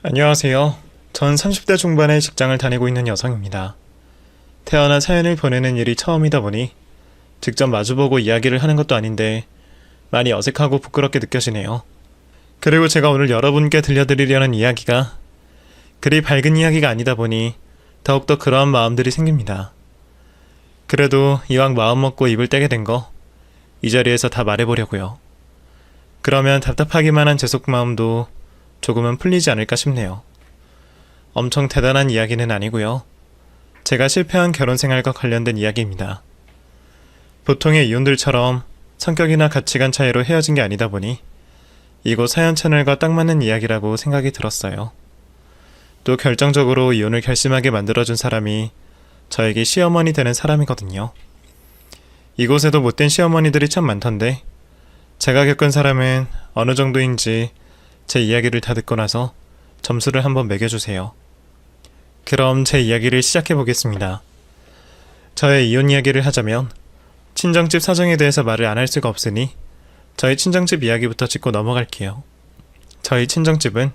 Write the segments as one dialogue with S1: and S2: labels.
S1: 안녕하세요. 전 30대 중반의 직장을 다니고 있는 여성입니다. 태어나 사연을 보내는 일이 처음이다 보니 직접 마주보고 이야기를 하는 것도 아닌데 많이 어색하고 부끄럽게 느껴지네요. 그리고 제가 오늘 여러분께 들려드리려는 이야기가 그리 밝은 이야기가 아니다 보니 더욱더 그러한 마음들이 생깁니다. 그래도 이왕 마음 먹고 입을 떼게 된 거 이 자리에서 다 말해보려고요. 그러면 답답하기만 한 제 속마음도 조금은 풀리지 않을까 싶네요. 엄청 대단한 이야기는 아니고요. 제가 실패한 결혼 생활과 관련된 이야기입니다. 보통의 이혼들처럼 성격이나 가치관 차이로 헤어진 게 아니다 보니 이곳 사연 채널과 딱 맞는 이야기라고 생각이 들었어요. 또 결정적으로 이혼을 결심하게 만들어준 사람이 저에게 시어머니 되는 사람이거든요. 이곳에도 못된 시어머니들이 참 많던데 제가 겪은 사람은 어느 정도인지 제 이야기를 다 듣고 나서 점수를 한번 매겨주세요. 그럼 제 이야기를 시작해보겠습니다. 저의 이혼 이야기를 하자면 친정집 사정에 대해서 말을 안 할 수가 없으니 저희 친정집 이야기부터 짚고 넘어갈게요. 저희 친정집은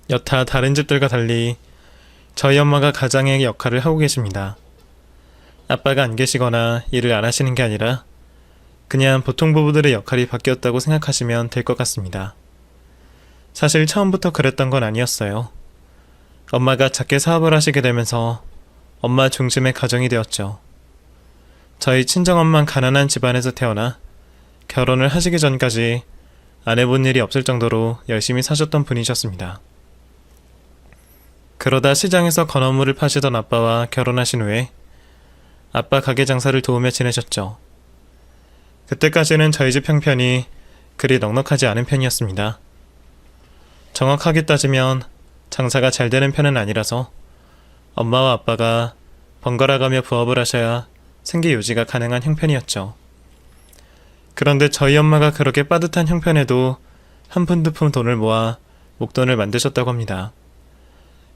S1: 여타 다른 집들과 달리 저희 엄마가 가장의 역할을 하고 계십니다. 아빠가 안 계시거나 일을 안 하시는 게 아니라 그냥 보통 부부들의 역할이 바뀌었다고 생각하시면 될 것 같습니다. 사실 처음부터 그랬던 건 아니었어요. 엄마가 작게 사업을 하시게 되면서 엄마 중심의 가정이 되었죠. 저희 친정엄마는 가난한 집안에서 태어나 결혼을 하시기 전까지 안 해본 일이 없을 정도로 열심히 사셨던 분이셨습니다. 그러다 시장에서 건어물을 파시던 아빠와 결혼하신 후에 아빠 가게 장사를 도우며 지내셨죠. 그때까지는 저희 집 형편이 그리 넉넉하지 않은 편이었습니다. 정확하게 따지면 장사가 잘 되는 편은 아니라서 엄마와 아빠가 번갈아가며 부업을 하셔야 생계 유지가 가능한 형편이었죠. 그런데 저희 엄마가 그렇게 빠듯한 형편에도 한 푼 두 푼 돈을 모아 목돈을 만드셨다고 합니다.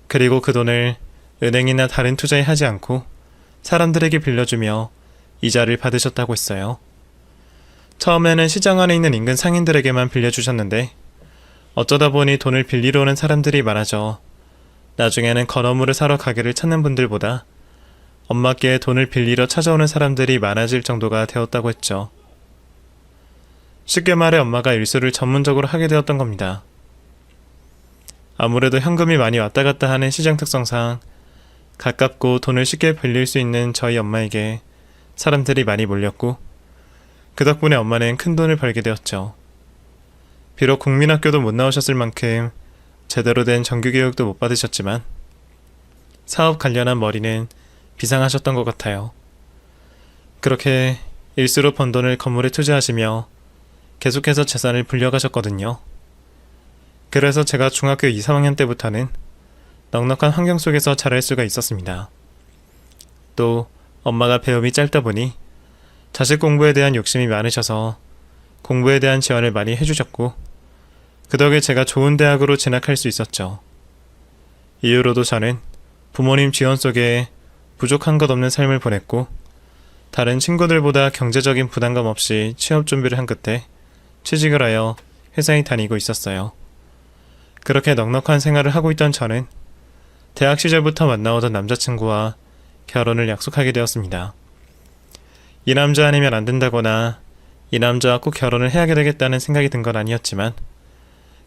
S1: 그리고 그 돈을 은행이나 다른 투자에 하지 않고 사람들에게 빌려주며 이자를 받으셨다고 했어요. 처음에는 시장 안에 있는 인근 상인들에게만 빌려주셨는데 어쩌다 보니 돈을 빌리러 오는 사람들이 많아져 나중에는 건어물을 사러 가게를 찾는 분들보다 엄마께 돈을 빌리러 찾아오는 사람들이 많아질 정도가 되었다고 했죠. 쉽게 말해 엄마가 일수를 전문적으로 하게 되었던 겁니다. 아무래도 현금이 많이 왔다 갔다 하는 시장 특성상 가깝고 돈을 쉽게 빌릴 수 있는 저희 엄마에게 사람들이 많이 몰렸고 그 덕분에 엄마는 큰 돈을 벌게 되었죠. 비록 국민학교도 못 나오셨을 만큼 제대로 된 정규교육도 못 받으셨지만 사업 관련한 머리는 비상하셨던 것 같아요. 그렇게 일수로 번 돈을 건물에 투자하시며 계속해서 재산을 불려가셨거든요. 그래서 제가 중학교 2, 3학년 때부터는 넉넉한 환경 속에서 자랄 수가 있었습니다. 또 엄마가 배움이 짧다 보니 자식 공부에 대한 욕심이 많으셔서 공부에 대한 지원을 많이 해주셨고 그 덕에 제가 좋은 대학으로 진학할 수 있었죠. 이후로도 저는 부모님 지원 속에 부족한 것 없는 삶을 보냈고 다른 친구들보다 경제적인 부담감 없이 취업 준비를 한 끝에 취직을 하여 회사에 다니고 있었어요. 그렇게 넉넉한 생활을 하고 있던 저는 대학 시절부터 만나오던 남자친구와 결혼을 약속하게 되었습니다. 이 남자 아니면 안 된다거나 이 남자와 꼭 결혼을 해야 되겠다는 생각이 든 건 아니었지만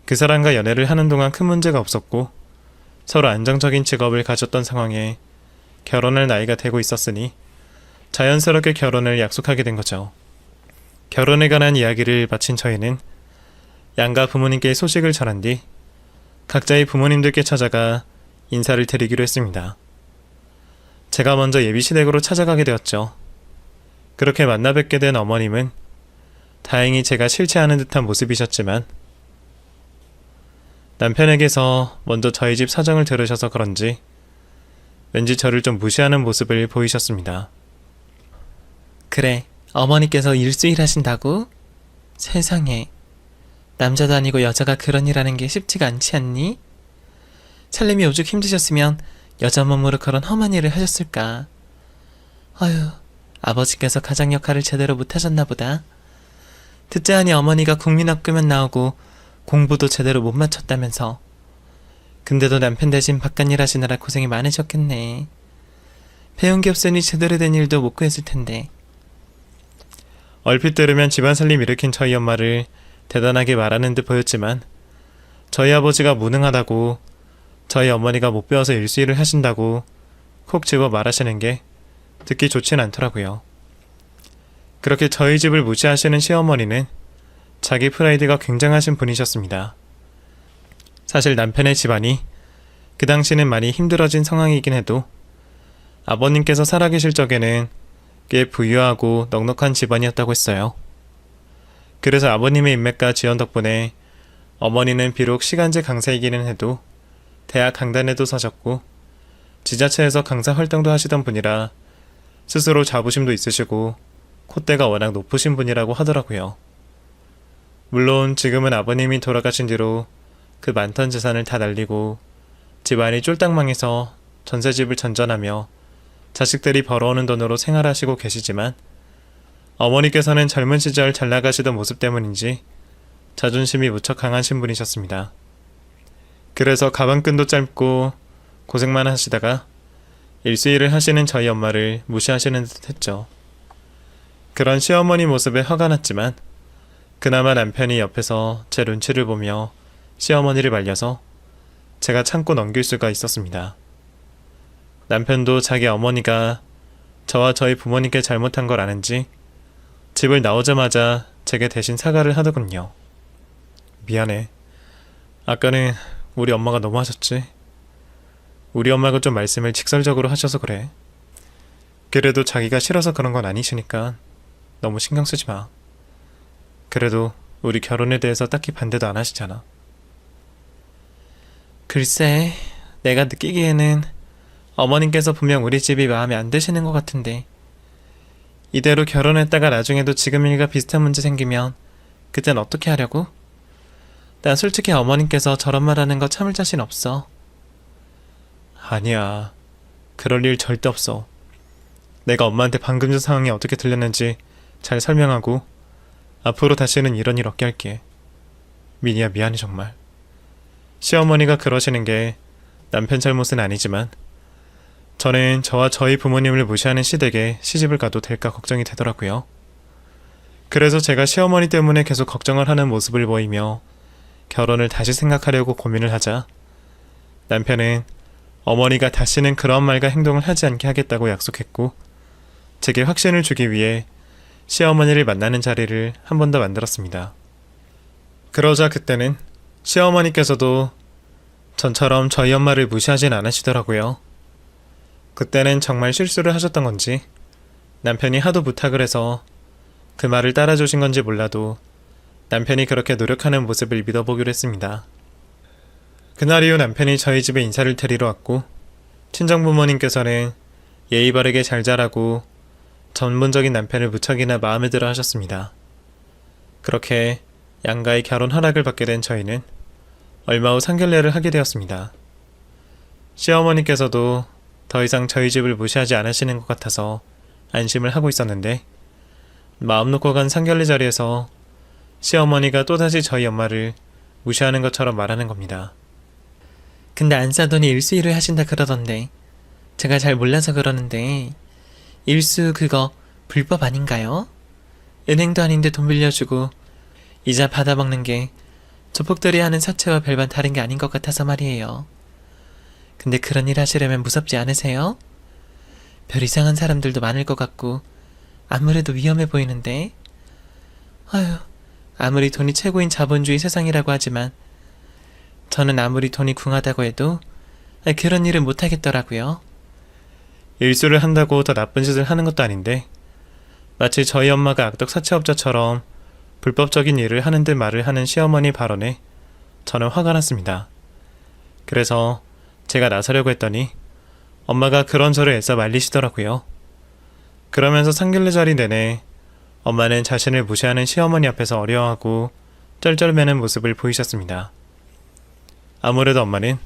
S1: 그 사람과 연애를 하는 동안 큰 문제가 없었고 서로 안정적인 직업을 가졌던 상황에 결혼할 나이가 되고 있었으니 자연스럽게 결혼을 약속하게 된 거죠. 결혼에 관한 이야기를 마친 저희는 양가 부모님께 소식을 전한 뒤 각자의 부모님들께 찾아가 인사를 드리기로 했습니다. 제가 먼저 예비시댁으로 찾아가게 되었죠. 그렇게 만나 뵙게 된 어머님은 다행히 제가 싫지 않은 듯한 모습이셨지만 남편에게서 먼저 저희 집 사정을 들으셔서 그런지 왠지 저를 좀 무시하는 모습을 보이셨습니다.
S2: 그래, 어머니께서 일수일 하신다고? 세상에, 남자도 아니고 여자가 그런 일 하는 게 쉽지가 않지 않니? 살림이 오죽 힘드셨으면 여자 몸으로 그런 험한 일을 하셨을까? 아유, 아버지께서 가장 역할을 제대로 못하셨나 보다. 듣자 하니 어머니가 국민학교만 나오고 공부도 제대로 못 마쳤다면서 근데도 남편 대신 바깥일 하시느라 고생이 많으셨겠네. 배운 게 없으니 제대로 된 일도 못 구했을 텐데.
S1: 얼핏 들으면 집안 살림 일으킨 저희 엄마를 대단하게 말하는 듯 보였지만 저희 아버지가 무능하다고 저희 어머니가 못 배워서 일수일을 하신다고 콕 집어 말하시는 게 듣기 좋진 않더라고요. 그렇게 저희 집을 무시하시는 시어머니는 자기 프라이드가 굉장하신 분이셨습니다. 사실 남편의 집안이 그 당시는 많이 힘들어진 상황이긴 해도 아버님께서 살아계실 적에는 꽤 부유하고 넉넉한 집안이었다고 했어요. 그래서 아버님의 인맥과 지원 덕분에 어머니는 비록 시간제 강사이기는 해도 대학 강단에도 서셨고 지자체에서 강사 활동도 하시던 분이라 스스로 자부심도 있으시고 콧대가 워낙 높으신 분이라고 하더라고요. 물론 지금은 아버님이 돌아가신 뒤로 그 많던 재산을 다 날리고 집안이 쫄딱 망해서 전세집을 전전하며 자식들이 벌어오는 돈으로 생활하시고 계시지만 어머니께서는 젊은 시절 잘 나가시던 모습 때문인지 자존심이 무척 강하신 분이셨습니다. 그래서 가방끈도 짧고 고생만 하시다가 일수일을 하시는 저희 엄마를 무시하시는 듯 했죠. 그런 시어머니 모습에 화가 났지만 그나마 남편이 옆에서 제 눈치를 보며 시어머니를 말려서 제가 참고 넘길 수가 있었습니다. 남편도 자기 어머니가 저와 저희 부모님께 잘못한 걸 아는지 집을 나오자마자 제게 대신 사과를 하더군요. 미안해. 아까는 우리 엄마가 너무 하셨지? 우리 엄마가 좀 말씀을 직설적으로 하셔서 그래. 그래도 자기가 싫어서 그런 건 아니시니까 너무 신경 쓰지 마. 그래도 우리 결혼에 대해서 딱히 반대도 안 하시잖아.
S2: 글쎄, 내가 느끼기에는 어머님께서 분명 우리 집이 마음에 안 드시는 것 같은데 이대로 결혼했다가 나중에도 지금 일과 비슷한 문제 생기면 그땐 어떻게 하려고? 난 솔직히 어머님께서 저런 말 하는 거 참을 자신 없어.
S1: 아니야. 그럴 일 절대 없어. 내가 엄마한테 방금 전 상황이 어떻게 들렸는지 잘 설명하고 앞으로 다시는 이런 일 없게 할게. 미니야, 미안해 정말. 시어머니가 그러시는 게 남편 잘못은 아니지만 저는 저와 저희 부모님을 무시하는 시댁에 시집을 가도 될까 걱정이 되더라고요. 그래서 제가 시어머니 때문에 계속 걱정을 하는 모습을 보이며 결혼을 다시 생각하려고 고민을 하자 남편은 어머니가 다시는 그런 말과 행동을 하지 않게 하겠다고 약속했고 제게 확신을 주기 위해 시어머니를 만나는 자리를 한 번 더 만들었습니다. 그러자 그때는 시어머니께서도 전처럼 저희 엄마를 무시하진 않으시더라고요. 그때는 정말 실수를 하셨던 건지 남편이 하도 부탁을 해서 그 말을 따라주신 건지 몰라도 남편이 그렇게 노력하는 모습을 믿어보기로 했습니다. 그날 이후 남편이 저희 집에 인사를 드리러 왔고 친정부모님께서는 예의 바르게 잘 자라고 전문적인 남편을 무척이나 마음에 들어 하셨습니다. 그렇게 양가의 결혼 허락을 받게 된 저희는 얼마 후 상견례를 하게 되었습니다. 시어머니께서도 더 이상 저희 집을 무시하지 않으시는 것 같아서 안심을 하고 있었는데 마음 놓고 간 상견례 자리에서 시어머니가 또다시 저희 엄마를 무시하는 것처럼 말하는 겁니다.
S2: 근데 안 싸더니 일수일을 하신다 그러던데 제가 잘 몰라서 그러는데 일수 그거 불법 아닌가요? 은행도 아닌데 돈 빌려주고 이자 받아먹는 게 조폭들이 하는 사채와 별반 다른 게 아닌 것 같아서 말이에요. 근데 그런 일 하시려면 무섭지 않으세요? 별 이상한 사람들도 많을 것 같고 아무래도 위험해 보이는데. 아휴, 아무리 돈이 최고인 자본주의 세상이라고 하지만 저는 아무리 돈이 궁하다고 해도 그런 일은 못하겠더라고요.
S1: 일수를 한다고 더 나쁜 짓을 하는 것도 아닌데 마치 저희 엄마가 악덕 사채업자처럼 불법적인 일을 하는 듯 말을 하는 시어머니 발언에 저는 화가 났습니다. 그래서 제가 나서려고 했더니 엄마가 그런 저를 애써 말리시더라고요. 그러면서 상견례 자리 내내 엄마는 자신을 무시하는 시어머니 앞에서 어려워하고 쩔쩔매는 모습을 보이셨습니다. 아무래도 엄마는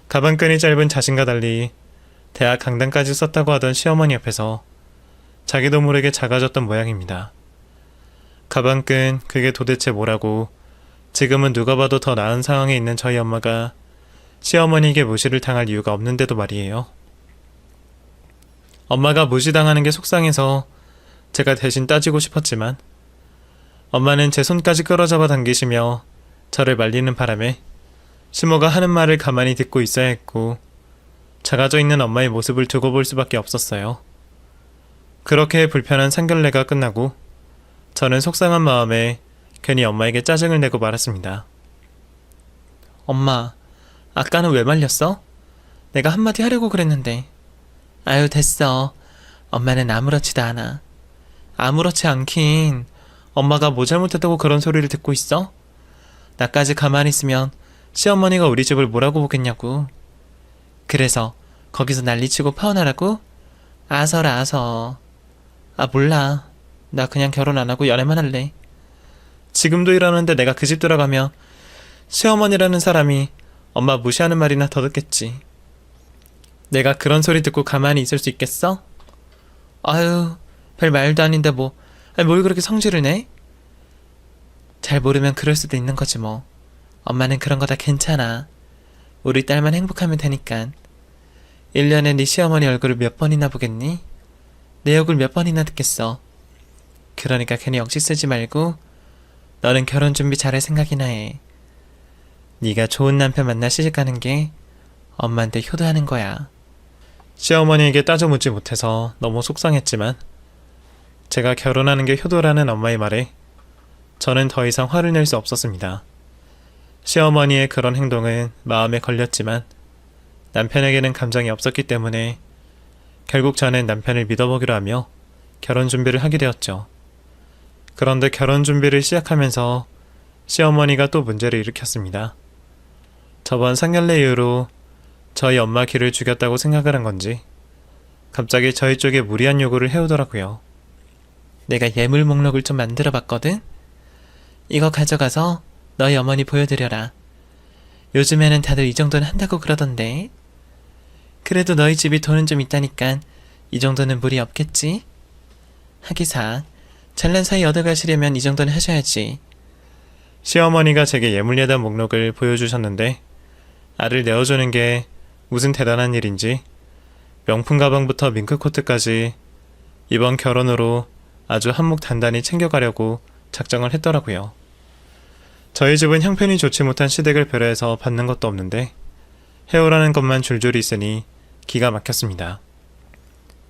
S1: 가방끈이 짧은 자신과 달리 대학 강단까지 썼다고 하던 시어머니 앞에서 자기도 모르게 작아졌던 모양입니다. 가방끈 그게 도대체 뭐라고 지금은 누가 봐도 더 나은 상황에 있는 저희 엄마가 시어머니에게 무시를 당할 이유가 없는데도 말이에요. 엄마가 무시당하는 게 속상해서 제가 대신 따지고 싶었지만 엄마는 제 손까지 끌어잡아 당기시며 저를 말리는 바람에 시모가 하는 말을 가만히 듣고 있어야 했고 작아져 있는 엄마의 모습을 두고 볼 수밖에 없었어요. 그렇게 불편한 상견례가 끝나고 저는 속상한 마음에 괜히 엄마에게 짜증을 내고 말았습니다.
S2: 엄마, 아까는 왜 말렸어? 내가 한마디 하려고 그랬는데. 아유, 됐어. 엄마는 아무렇지도 않아. 아무렇지 않긴. 엄마가 뭐 잘못했다고 그런 소리를 듣고 있어? 나까지 가만히 있으면 시어머니가 우리 집을 뭐라고 보겠냐고. 그래서 거기서 난리치고 파혼하라고? 아서라 아서. 아, 몰라. 나 그냥 결혼 안 하고 연애만 할래. 지금도 이러는데 내가 그 집 들어가면 시어머니라는 사람이 엄마 무시하는 말이나 더 듣겠지. 내가 그런 소리 듣고 가만히 있을 수 있겠어? 아유, 별 말도 아닌데 뭐. 아니, 뭘 그렇게 성질을 내? 잘 모르면 그럴 수도 있는 거지 뭐. 엄마는 그런 거 다 괜찮아. 우리 딸만 행복하면 되니까. 1년에 네 시어머니 얼굴을 몇 번이나 보겠니? 내 얼굴 몇 번이나 듣겠어. 그러니까 괜히 억지 쓰지 말고 너는 결혼 준비 잘할 생각이나 해. 네가 좋은 남편 만나 시집가는 게 엄마한테 효도하는 거야.
S1: 시어머니에게 따져 묻지 못해서 너무 속상했지만 제가 결혼하는 게 효도라는 엄마의 말에 저는 더 이상 화를 낼 수 없었습니다. 시어머니의 그런 행동은 마음에 걸렸지만 남편에게는 감정이 없었기 때문에 결국 저는 남편을 믿어보기로 하며 결혼 준비를 하게 되었죠. 그런데 결혼 준비를 시작하면서 시어머니가 또 문제를 일으켰습니다. 저번 상견례 이후로 저희 엄마 기를 죽였다고 생각을 한 건지 갑자기 저희 쪽에 무리한 요구를 해오더라고요.
S2: 내가 예물 목록을 좀 만들어 봤거든? 이거 가져가서 너희 어머니 보여드려라. 요즘에는 다들 이 정도는 한다고 그러던데. 그래도 너희 집이 돈은 좀 있다니까 이 정도는 무리 없겠지? 하기사 잘난 사이 얻어가시려면 이 정도는 하셔야지.
S1: 시어머니가 제게 예물예단 목록을 보여주셨는데 알을 내어주는 게 무슨 대단한 일인지 명품 가방부터 밍크코트까지 이번 결혼으로 아주 한몫 단단히 챙겨가려고 작정을 했더라고요. 저희 집은 형편이 좋지 못한 시댁을 배려해서 받는 것도 없는데 해오라는 것만 줄줄이 있으니 기가 막혔습니다.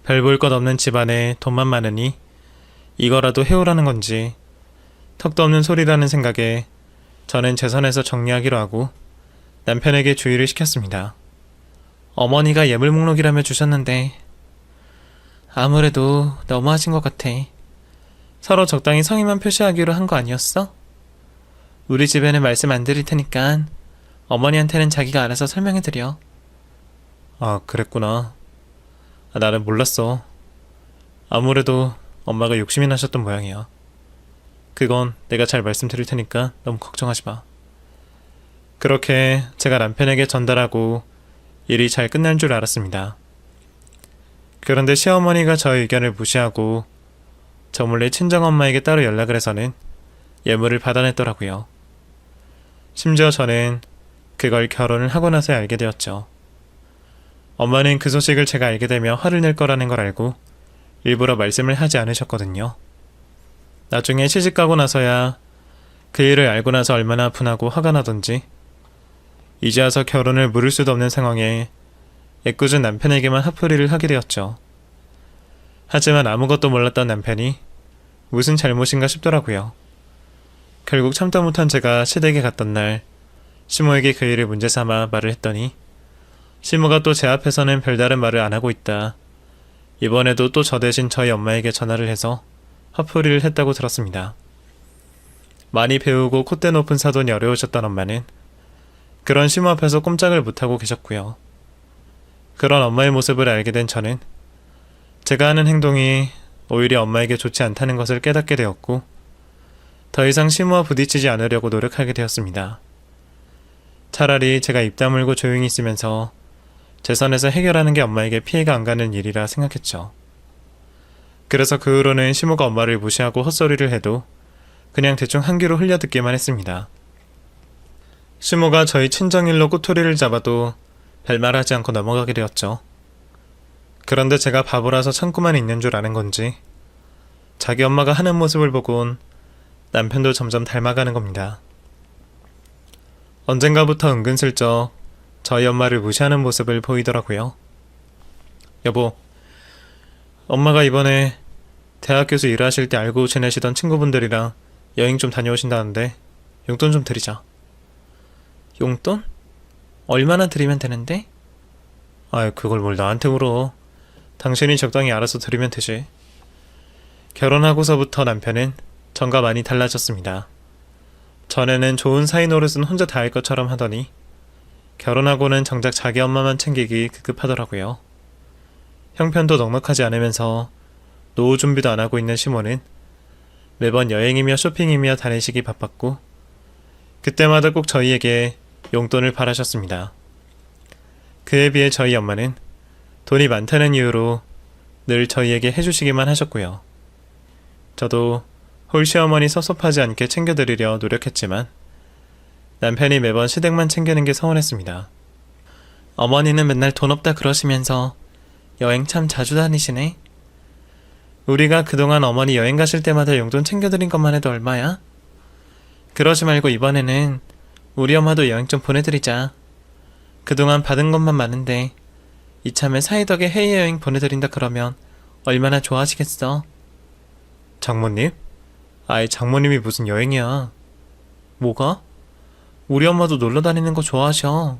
S1: 별 볼 것 없는 집안에 돈만 많으니 이거라도 해오라는 건지 턱도 없는 소리라는 생각에 저는 제 선에서 정리하기로 하고 남편에게 주의를 시켰습니다. 어머니가 예물 목록이라며 주셨는데 아무래도 너무하신 것 같아. 서로 적당히 성의만 표시하기로 한 거 아니었어? 우리 집에는 말씀 안 드릴 테니까 어머니한테는 자기가 알아서 설명해드려. 아, 그랬구나. 나는 몰랐어. 아무래도 엄마가 욕심이 나셨던 모양이야. 그건 내가 잘 말씀드릴 테니까 너무 걱정하지 마. 그렇게 제가 남편에게 전달하고 일이 잘 끝날 줄 알았습니다. 그런데 시어머니가 저의 의견을 무시하고 저 몰래 친정엄마에게 따로 연락을 해서는 예물을 받아냈더라고요. 심지어 저는 그걸 결혼을 하고 나서야 알게 되었죠. 엄마는 그 소식을 제가 알게 되면 화를 낼 거라는 걸 알고 일부러 말씀을 하지 않으셨거든요. 나중에 시집가고 나서야 그 일을 알고 나서 얼마나 분하고 화가 나던지 이제 와서 결혼을 물을 수도 없는 상황에 애꿎은 남편에게만 화풀이를 하게 되었죠. 하지만 아무것도 몰랐던 남편이 무슨 잘못인가 싶더라고요. 결국 참다 못한 제가 시댁에 갔던 날 시모에게 그 일을 문제 삼아 말을 했더니 시모가 또 제 앞에서는 별다른 말을 안 하고 있다. 이번에도 또 저 대신 저희 엄마에게 전화를 해서 화풀이를 했다고 들었습니다. 많이 배우고 콧대 높은 사돈이 어려우셨던 엄마는 그런 시모 앞에서 꼼짝을 못하고 계셨고요. 그런 엄마의 모습을 알게 된 저는 제가 하는 행동이 오히려 엄마에게 좋지 않다는 것을 깨닫게 되었고 더 이상 시모와 부딪히지 않으려고 노력하게 되었습니다. 차라리 제가 입 다물고 조용히 있으면서 제 선에서 해결하는 게 엄마에게 피해가 안 가는 일이라 생각했죠. 그래서 그 후로는 시모가 엄마를 무시하고 헛소리를 해도 그냥 대충 한 귀로 흘려듣기만 했습니다. 시모가 저희 친정일로 꼬투리를 잡아도 별말하지 않고 넘어가게 되었죠. 그런데 제가 바보라서 참고만 있는 줄 아는 건지 자기 엄마가 하는 모습을 보곤 남편도 점점 닮아가는 겁니다. 언젠가부터 은근슬쩍 저희 엄마를 무시하는 모습을 보이더라고요. 여보, 엄마가 이번에 대학교에서 일하실 때 알고 지내시던 친구분들이랑 여행 좀 다녀오신다는데 용돈 좀 드리자.
S2: 용돈? 얼마나 드리면 되는데?
S1: 아유, 그걸 뭘 나한테 물어. 당신이 적당히 알아서 드리면 되지. 결혼하고서부터 남편은 전과 많이 달라졌습니다. 전에는 좋은 사이 노릇은 혼자 다 할 것처럼 하더니 결혼하고는 정작 자기 엄마만 챙기기 급급하더라고요. 형편도 넉넉하지 않으면서 노후 준비도 안 하고 있는 시모는 매번 여행이며 쇼핑이며 다니시기 바빴고 그때마다 꼭 저희에게 용돈을 바라셨습니다. 그에 비해 저희 엄마는 돈이 많다는 이유로 늘 저희에게 해주시기만 하셨고요. 저도 홀시어머니 섭섭하지 않게 챙겨드리려 노력했지만 남편이 매번 시댁만 챙기는 게 서운했습니다.
S2: 어머니는 맨날 돈 없다 그러시면서 여행 참 자주 다니시네.
S1: 우리가 그동안 어머니 여행 가실 때마다 용돈 챙겨드린 것만 해도 얼마야?
S2: 그러지 말고 이번에는 우리 엄마도 여행 좀 보내드리자. 그동안 받은 것만 많은데 이참에 사이 덕에 해외여행 보내드린다 그러면 얼마나 좋아하시겠어.
S1: 장모님? 아이, 장모님이 무슨 여행이야.
S2: 뭐가? 우리 엄마도 놀러 다니는 거 좋아하셔.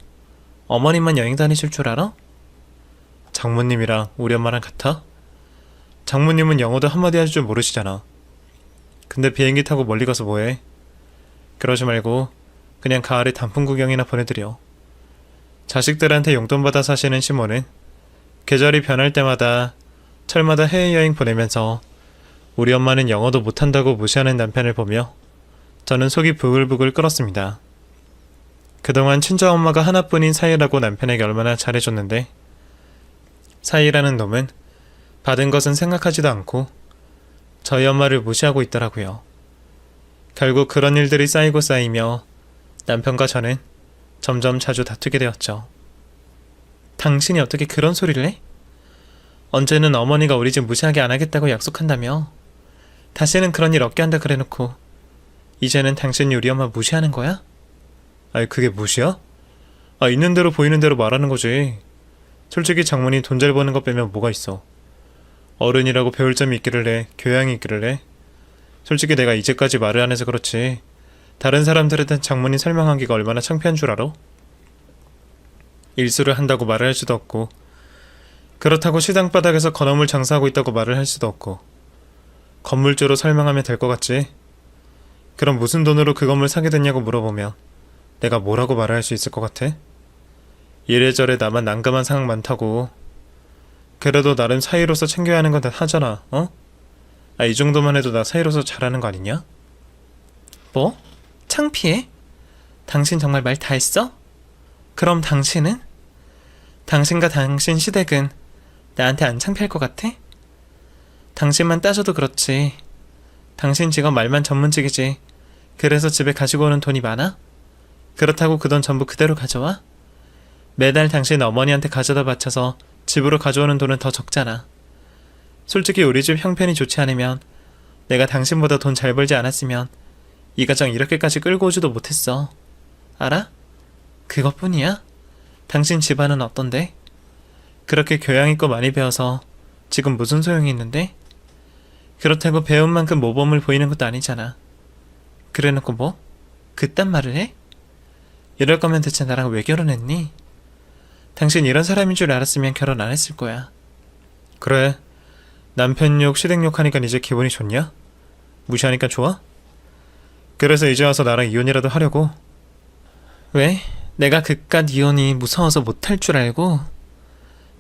S2: 어머님만 여행 다니실 줄 알아?
S1: 장모님이랑 우리 엄마랑 같아? 장모님은 영어도 한마디 할 줄 모르시잖아. 근데 비행기 타고 멀리 가서 뭐해? 그러지 말고 그냥 가을에 단풍 구경이나 보내드려. 자식들한테 용돈 받아 사시는 시모는 계절이 변할 때마다 철마다 해외여행 보내면서 우리 엄마는 영어도 못한다고 무시하는 남편을 보며 저는 속이 부글부글 끓었습니다. 그동안 친정엄마가 하나뿐인 사이라고 남편에게 얼마나 잘해줬는데 사이라는 놈은 받은 것은 생각하지도 않고 저희 엄마를 무시하고 있더라고요. 결국 그런 일들이 쌓이고 쌓이며 남편과 저는 점점 자주 다투게 되었죠.
S2: 당신이 어떻게 그런 소리를 해? 언제는 어머니가 우리 집 무시하게 안 하겠다고 약속한다며. 다시는 그런 일 없게 한다 그래놓고 이제는 당신이 우리 엄마 무시하는 거야?
S1: 아니, 그게 무시야? 아, 있는 대로 보이는 대로 말하는 거지. 솔직히 장모님 돈 잘 버는 거 빼면 뭐가 있어. 어른이라고 배울 점이 있기를 해. 교양이 있기를 해. 솔직히 내가 이제까지 말을 안 해서 그렇지 다른 사람들한테 장모님 설명하기가 얼마나 창피한 줄 알아? 일수를 한다고 말을 할 수도 없고 그렇다고 시장 바닥에서 건어물 장사하고 있다고 말을 할 수도 없고 건물주로 설명하면 될 것 같지? 그럼 무슨 돈으로 그 건물 사게 됐냐고 물어보면 내가 뭐라고 말을 할 수 있을 것 같아? 이래저래 나만 난감한 상황 많다고. 그래도 나름 사이로서 챙겨야 하는 건 다 하잖아, 어? 아, 이 정도만 해도 나 사이로서 잘하는 거 아니냐?
S2: 뭐? 창피해? 당신 정말 말 다 했어? 그럼 당신은? 당신과 당신 시댁은 나한테 안 창피할 것 같아? 당신만 따져도 그렇지. 당신 직업 말만 전문직이지. 그래서 집에 가지고 오는 돈이 많아? 그렇다고 그 돈 전부 그대로 가져와? 매달 당신 어머니한테 가져다 바쳐서 집으로 가져오는 돈은 더 적잖아. 솔직히 우리 집 형편이 좋지 않으면 내가 당신보다 돈 잘 벌지 않았으면 이 가정 이렇게까지 끌고 오지도 못했어. 알아? 그것뿐이야? 당신 집안은 어떤데? 그렇게 교양 있고 많이 배워서 지금 무슨 소용이 있는데? 그렇다고 배운 만큼 모범을 보이는 것도 아니잖아. 그래놓고 뭐? 그딴 말을 해? 이럴 거면 대체 나랑 왜 결혼했니? 당신 이런 사람인 줄 알았으면 결혼 안 했을 거야.
S1: 그래, 남편 욕 시댁 욕하니까 이제 기분이 좋냐? 무시하니까 좋아? 그래서 이제 와서 나랑 이혼이라도 하려고?
S2: 왜? 내가 그깟 이혼이 무서워서 못할 줄 알고?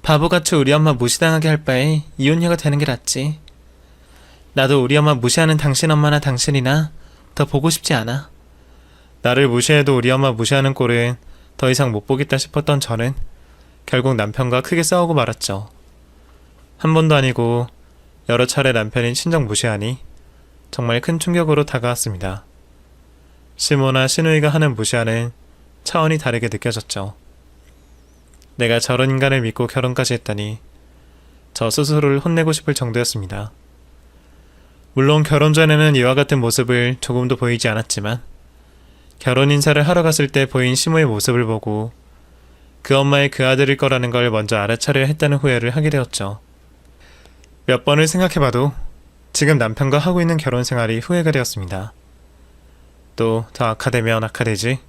S2: 바보같이 우리 엄마 무시당하게 할 바에 이혼녀가 되는 게 낫지. 나도 우리 엄마 무시하는 당신 엄마나 당신이나 더 보고 싶지 않아.
S1: 나를 무시해도 우리 엄마 무시하는 꼴은 더 이상 못 보겠다 싶었던 저는 결국 남편과 크게 싸우고 말았죠. 한 번도 아니고 여러 차례 남편이 친정 무시하니 정말 큰 충격으로 다가왔습니다. 시모나 시누이가 하는 무시하는 차원이 다르게 느껴졌죠. 내가 저런 인간을 믿고 결혼까지 했다니 저 스스로를 혼내고 싶을 정도였습니다. 물론 결혼 전에는 이와 같은 모습을 조금도 보이지 않았지만 결혼 인사를 하러 갔을 때 보인 시모의 모습을 보고 그 엄마의 그 아들일 거라는 걸 먼저 알아차려야 했다는 후회를 하게 되었죠. 몇 번을 생각해봐도 지금 남편과 하고 있는 결혼 생활이 후회가 되었습니다. 또 더 악화되면 악화되지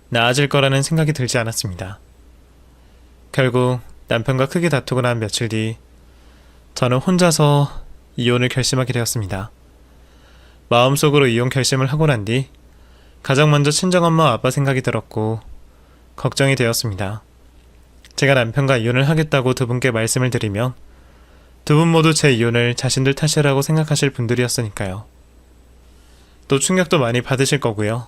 S1: 나아질 거라는 생각이 들지 않았습니다. 결국 남편과 크게 다투고 난 며칠 뒤 저는 혼자서 이혼을 결심하게 되었습니다. 마음속으로 이혼 결심을 하고 난 뒤 가장 먼저 친정엄마와 아빠 생각이 들었고 걱정이 되었습니다. 제가 남편과 이혼을 하겠다고 두 분께 말씀을 드리면 두 분 모두 제 이혼을 자신들 탓이라고 생각하실 분들이었으니까요. 또 충격도 많이 받으실 거고요.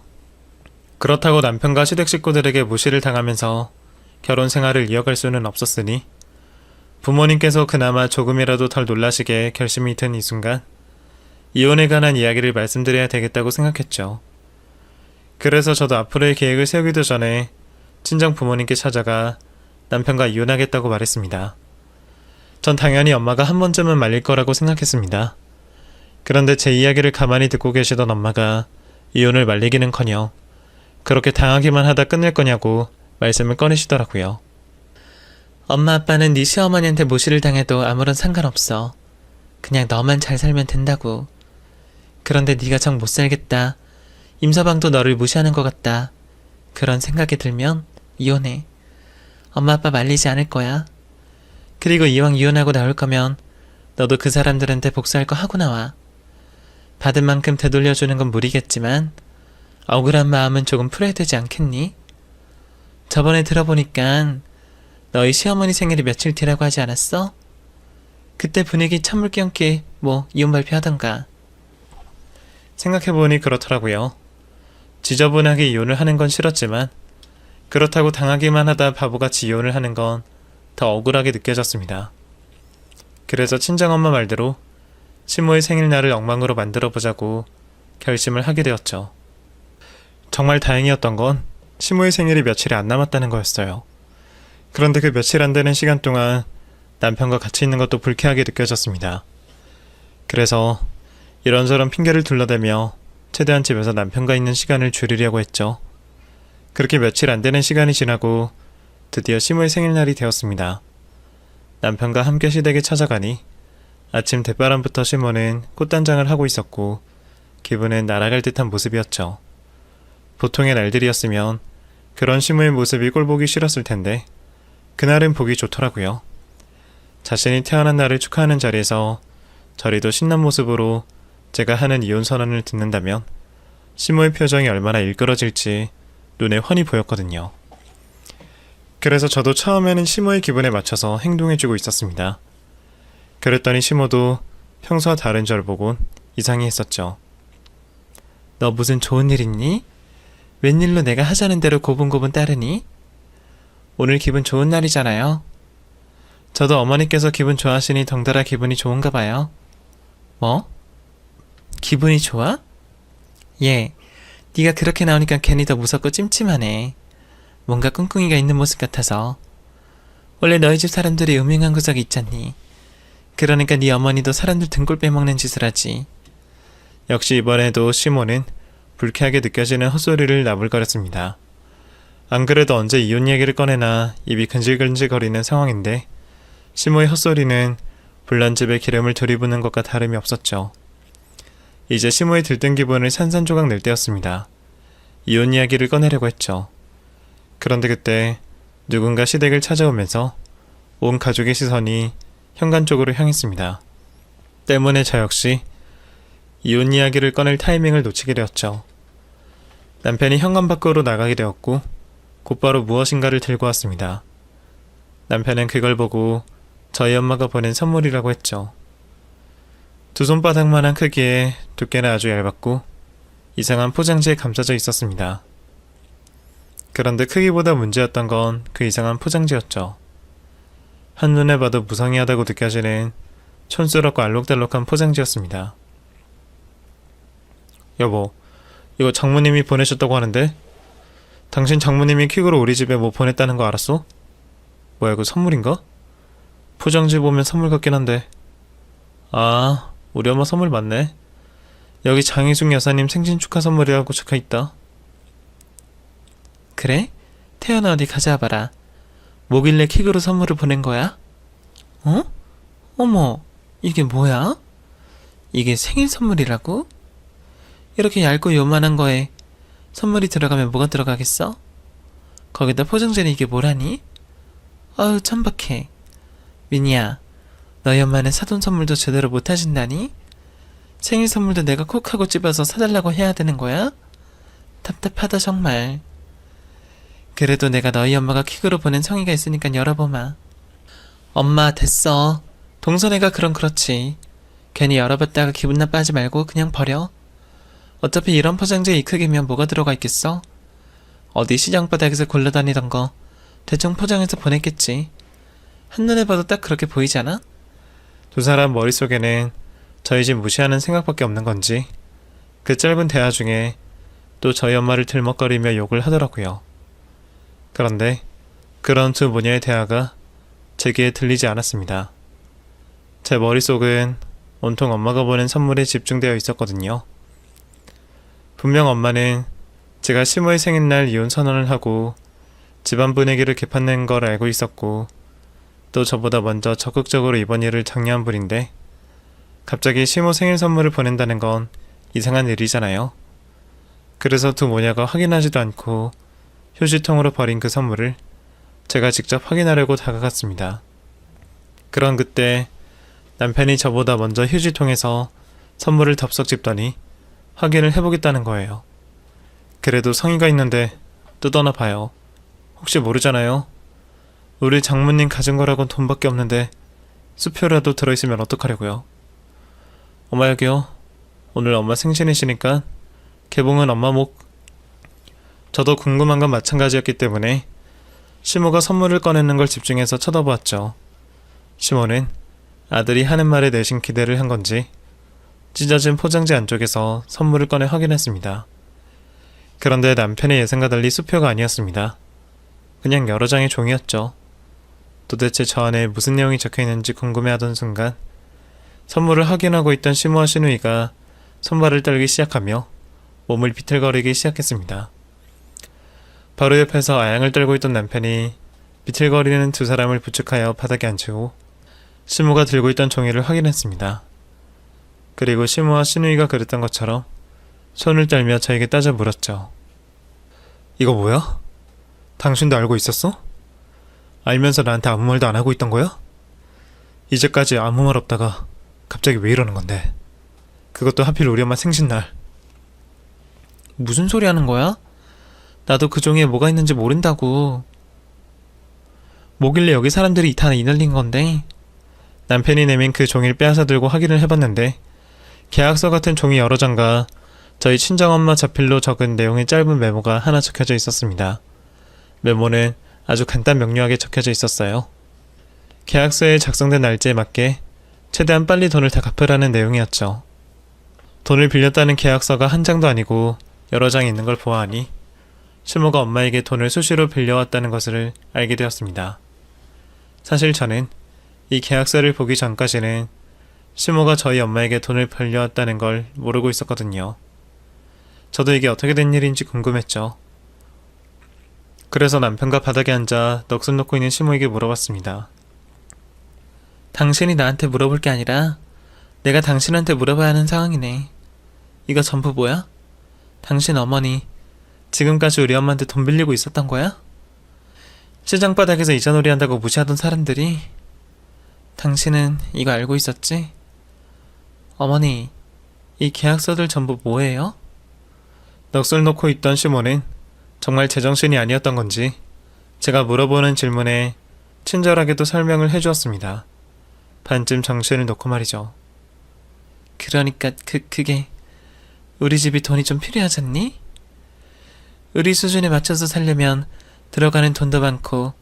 S1: 그렇다고 남편과 시댁 식구들에게 무시를 당하면서 결혼 생활을 이어갈 수는 없었으니 부모님께서 그나마 조금이라도 덜 놀라시게 결심이 든 이 순간 이혼에 관한 이야기를 말씀드려야 되겠다고 생각했죠. 그래서 저도 앞으로의 계획을 세우기도 전에 친정 부모님께 찾아가 남편과 이혼하겠다고 말했습니다. 전 당연히 엄마가 한 번쯤은 말릴 거라고 생각했습니다. 그런데 제 이야기를 가만히 듣고 계시던 엄마가 이혼을 말리기는커녕 그렇게 당하기만 하다 끝낼 거냐고 말씀을 꺼내시더라고요.
S2: 엄마 아빠는 네 시어머니한테 무시를 당해도 아무런 상관없어. 그냥 너만 잘 살면 된다고. 그런데 네가 정 못 살겠다. 임서방도 너를 무시하는 것 같다. 그런 생각이 들면 이혼해. 엄마 아빠 말리지 않을 거야. 그리고 이왕 이혼하고 나올 거면 너도 그 사람들한테 복수할 거 하고 나와. 받은 만큼 되돌려주는 건 무리겠지만 억울한 마음은 조금 풀어야 되지 않겠니? 저번에 들어보니까 너희 시어머니 생일이 며칠 뒤라고 하지 않았어? 그때 분위기 찬물 끼얹게 뭐 이혼 발표하던가.
S1: 생각해보니 그렇더라고요. 지저분하게 이혼을 하는 건 싫었지만 그렇다고 당하기만 하다 바보같이 이혼을 하는 건 더 억울하게 느껴졌습니다. 그래서 친정엄마 말대로 시모의 생일날을 엉망으로 만들어보자고 결심을 하게 되었죠. 정말 다행이었던 건 시모의 생일이 며칠이 안 남았다는 거였어요. 그런데 그 며칠 안 되는 시간 동안 남편과 같이 있는 것도 불쾌하게 느껴졌습니다. 그래서 이런저런 핑계를 둘러대며 최대한 집에서 남편과 있는 시간을 줄이려고 했죠. 그렇게 며칠 안 되는 시간이 지나고 드디어 시모의 생일날이 되었습니다. 남편과 함께 시댁에 찾아가니 아침 대바람부터 시모는 꽃단장을 하고 있었고 기분은 날아갈 듯한 모습이었죠. 보통의 날들이었으면 그런 시모의 모습이 꼴보기 싫었을 텐데 그날은 보기 좋더라고요. 자신이 태어난 날을 축하하는 자리에서 저리도 신난 모습으로 제가 하는 이혼 선언을 듣는다면 시모의 표정이 얼마나 일그러질지 눈에 훤히 보였거든요. 그래서 저도 처음에는 시모의 기분에 맞춰서 행동해주고 있었습니다. 그랬더니 시모도 평소와 다른 절 보곤 이상해 했었죠.
S2: 너 무슨 좋은 일 있니? 웬일로 내가 하자는 대로 고분고분 따르니? 오늘 기분 좋은 날이잖아요. 저도 어머니께서 기분 좋아하시니 덩달아 기분이 좋은가 봐요. 뭐? 기분이 좋아? 예, 네가 그렇게 나오니까 괜히 더 무섭고 찜찜하네. 뭔가 꿍꿍이가 있는 모습 같아서. 원래 너희 집 사람들이 음흉한 구석이 있잖니. 그러니까 네 어머니도 사람들 등골 빼먹는 짓을 하지.
S1: 역시 이번에도 시모는 불쾌하게 느껴지는 헛소리를 나불거렸습니다. 안 그래도 언제 이혼 얘기를 꺼내나 입이 근질근질거리는 상황인데 시모의 헛소리는 불난집에 기름을 들이붓는 것과 다름이 없었죠. 이제 시모의 들뜬 기분을 산산조각 낼 때였습니다. 이혼 이야기를 꺼내려고 했죠. 그런데 그때 누군가 시댁을 찾아오면서 온 가족의 시선이 현관 쪽으로 향했습니다. 때문에 저 역시 이혼 이야기를 꺼낼 타이밍을 놓치게 되었죠. 남편이 현관 밖으로 나가게 되었고 곧바로 무엇인가를 들고 왔습니다. 남편은 그걸 보고 저희 엄마가 보낸 선물이라고 했죠. 두 손바닥만한 크기에 두께는 아주 얇았고 이상한 포장지에 감싸져 있었습니다. 그런데 크기보다 문제였던 건 그 이상한 포장지였죠. 한눈에 봐도 무성의하다고 느껴지는 촌스럽고 알록달록한 포장지였습니다. 여보, 이거 장모님이 보내셨다고 하는데 당신 장모님이 퀵으로 우리 집에 뭐 보냈다는 거 알았어? 뭐야, 이거 선물인가? 포장지 보면 선물 같긴 한데. 아, 우리 엄마 선물 맞네. 여기 장희숙 여사님 생신 축하 선물이라고 적혀있다.
S2: 그래? 태연아 어디 가져와봐라. 뭐길래 킥으로 선물을 보낸 거야? 어? 어머, 이게 뭐야? 이게 생일 선물이라고? 이렇게 얇고 요만한 거에 선물이 들어가면 뭐가 들어가겠어? 거기다 포장지는 이게 뭐라니? 아유 천박해. 미니야, 너희 엄마는 사돈 선물도 제대로 못 하신다니? 생일 선물도 내가 콕 하고 집어서 사달라고 해야 되는 거야? 답답하다 정말. 그래도 내가 너희 엄마가 퀵으로 보낸 성의가 있으니까 열어보마. 엄마 됐어. 동선애가 그렇지. 괜히 열어봤다가 기분 나빠하지 말고 그냥 버려. 어차피 이런 포장지에 이 크기면 뭐가 들어가 있겠어? 어디 시장 바닥에서 굴러다니던 거 대충 포장해서 보냈겠지. 한눈에 봐도 딱 그렇게 보이지 않아?
S1: 두 사람 머릿속에는 저희 집 무시하는 생각밖에 없는 건지 그 짧은 대화 중에 또 저희 엄마를 들먹거리며 욕을 하더라고요. 그런데 그런 두 모녀의 대화가 제 귀에 들리지 않았습니다. 제 머릿속은 온통 엄마가 보낸 선물에 집중되어 있었거든요. 분명 엄마는 제가 시모의 생일날 이혼 선언을 하고 집안 분위기를 개판낸 걸 알고 있었고 또 저보다 먼저 적극적으로 이번 일을 장려한 분인데 갑자기 시모 생일 선물을 보낸다는 건 이상한 일이잖아요. 그래서 두 모녀가 확인하지도 않고 휴지통으로 버린 그 선물을 제가 직접 확인하려고 다가갔습니다. 그런 그때 남편이 저보다 먼저 휴지통에서 선물을 덥석 집더니 확인을 해보겠다는 거예요. 그래도 성의가 있는데 뜯어나 봐요. 혹시 모르잖아요. 우리 장모님 가진 거라곤 돈밖에 없는데 수표라도 들어있으면 어떡하려고요. 엄마 여기요. 오늘 엄마 생신이시니까 개봉은 엄마 목. 저도 궁금한 건 마찬가지였기 때문에 시모가 선물을 꺼내는 걸 집중해서 쳐다보았죠. 시모는 아들이 하는 말에 내심 기대를 한 건지 찢어진 포장지 안쪽에서 선물을 꺼내 확인했습니다. 그런데 남편의 예상과 달리 수표가 아니었습니다. 그냥 여러 장의 종이였죠. 도대체 저 안에 무슨 내용이 적혀있는지 궁금해하던 순간 선물을 확인하고 있던 시모와 시누이가 손발을 떨기 시작하며 몸을 비틀거리기 시작했습니다. 바로 옆에서 아양을 떨고 있던 남편이 비틀거리는 두 사람을 부축하여 바닥에 앉히고 시모가 들고 있던 종이를 확인했습니다. 그리고 시모와 시누이가 그랬던 것처럼 손을 떨며 저에게 따져 물었죠. 이거 뭐야? 당신도 알고 있었어? 알면서 나한테 아무 말도 안 하고 있던 거야? 이제까지 아무 말 없다가 갑자기 왜 이러는 건데? 그것도 하필 우리 엄마 생신날.
S2: 무슨 소리 하는 거야? 나도 그 종이에 뭐가 있는지 모른다고. 뭐길래 여기 사람들이 다 이날린 건데?
S1: 남편이 내민 그 종이를 빼앗아 들고 확인을 해봤는데 계약서 같은 종이 여러 장과 저희 친정엄마 자필로 적은 내용의 짧은 메모가 하나 적혀져 있었습니다. 메모는 아주 간단 명료하게 적혀져 있었어요. 계약서에 작성된 날짜에 맞게 최대한 빨리 돈을 다 갚으라는 내용이었죠. 돈을 빌렸다는 계약서가 한 장도 아니고 여러 장이 있는 걸 보아하니 시모가 엄마에게 돈을 수시로 빌려왔다는 것을 알게 되었습니다. 사실 저는 이 계약서를 보기 전까지는 시모가 저희 엄마에게 돈을 빌려왔다는 걸 모르고 있었거든요. 저도 이게 어떻게 된 일인지 궁금했죠. 그래서 남편과 바닥에 앉아 넋을 놓고 있는 시모에게 물어봤습니다.
S2: 당신이 나한테 물어볼 게 아니라 내가 당신한테 물어봐야 하는 상황이네. 이거 전부 뭐야? 당신 어머니 지금까지 우리 엄마한테 돈 빌리고 있었던 거야? 시장 바닥에서 이자놀이 한다고 무시하던 사람들이 당신은 이거 알고 있었지? 어머니, 이 계약서들 전부 뭐예요?
S1: 넋을 놓고 있던 시모는 정말 제정신이 아니었던 건지 제가 물어보는 질문에 친절하게도 설명을 해주었습니다. 반쯤 정신을 놓고 말이죠.
S2: 그러니까 그게 우리 집이 돈이 좀 필요하잖니? 우리 수준에 맞춰서 살려면 들어가는 돈도 많고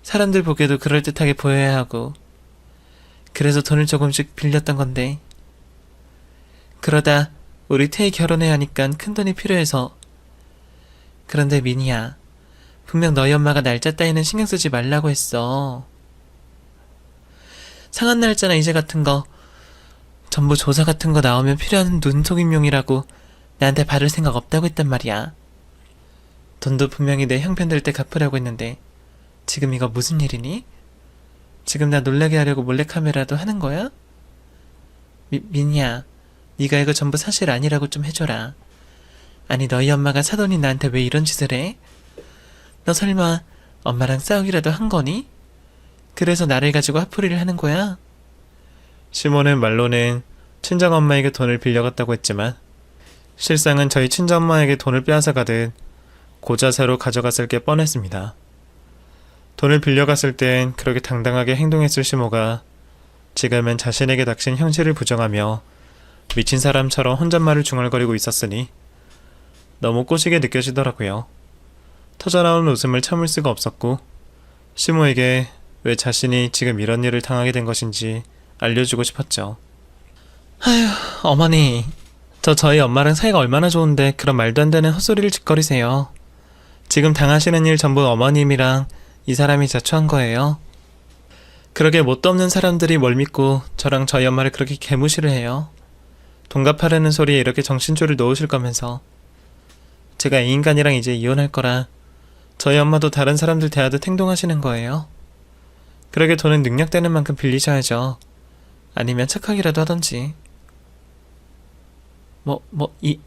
S2: 사람들 보기에도 그럴듯하게 보여야 하고 그래서 돈을 조금씩 빌렸던 건데 그러다 우리 태희 결혼해야 하니까 큰돈이 필요해서 그런데 민희야, 분명 너희 엄마가 날짜 따위는 신경 쓰지 말라고 했어. 상한 날짜나 이제 같은 거, 전부 조사 같은 거 나오면 필요한 눈속임용이라고 나한테 바를 생각 없다고 했단 말이야. 돈도 분명히 내 형편 될 때 갚으라고 했는데 지금 이거 무슨 일이니? 지금 나 놀라게 하려고 몰래카메라도 하는 거야? 민희야, 네가 이거 전부 사실 아니라고 좀 해줘라. 아니 너희 엄마가 사돈이 나한테 왜 이런 짓을 해? 너 설마 엄마랑 싸우기라도 한 거니? 그래서 나를 가지고 화풀이를 하는 거야?
S1: 시몬은 말로는 친정엄마에게 돈을 빌려갔다고 했지만 실상은 저희 친정엄마에게 돈을 빼앗아가듯 고자세로 가져갔을 게 뻔했습니다. 돈을 빌려갔을 땐 그렇게 당당하게 행동했을 시모가 지금은 자신에게 닥친 현실을 부정하며 미친 사람처럼 혼잣말을 중얼거리고 있었으니 너무 꼬시게 느껴지더라고요. 터져나온 웃음을 참을 수가 없었고 시모에게 왜 자신이 지금 이런 일을 당하게 된 것인지 알려주고 싶었죠.
S2: 어머니, 저희 엄마랑 사이가 얼마나 좋은데 그런 말도 안 되는 헛소리를 짓거리세요. 지금 당하시는 일 전부 어머님이랑 이 사람이 자초한 거예요. 그러게 뭣도 없는 사람들이 뭘 믿고 저랑 저희 엄마를 그렇게 개무시를 해요. 돈 갚아라는 소리에 이렇게 정신줄을 놓으실 거면서. 제가 이 인간이랑 이제 이혼할 거라 저희 엄마도 다른 사람들 대하듯 행동하시는 거예요. 그러게 돈은 능력되는 만큼 빌리셔야죠. 아니면 착하기라도 하던지.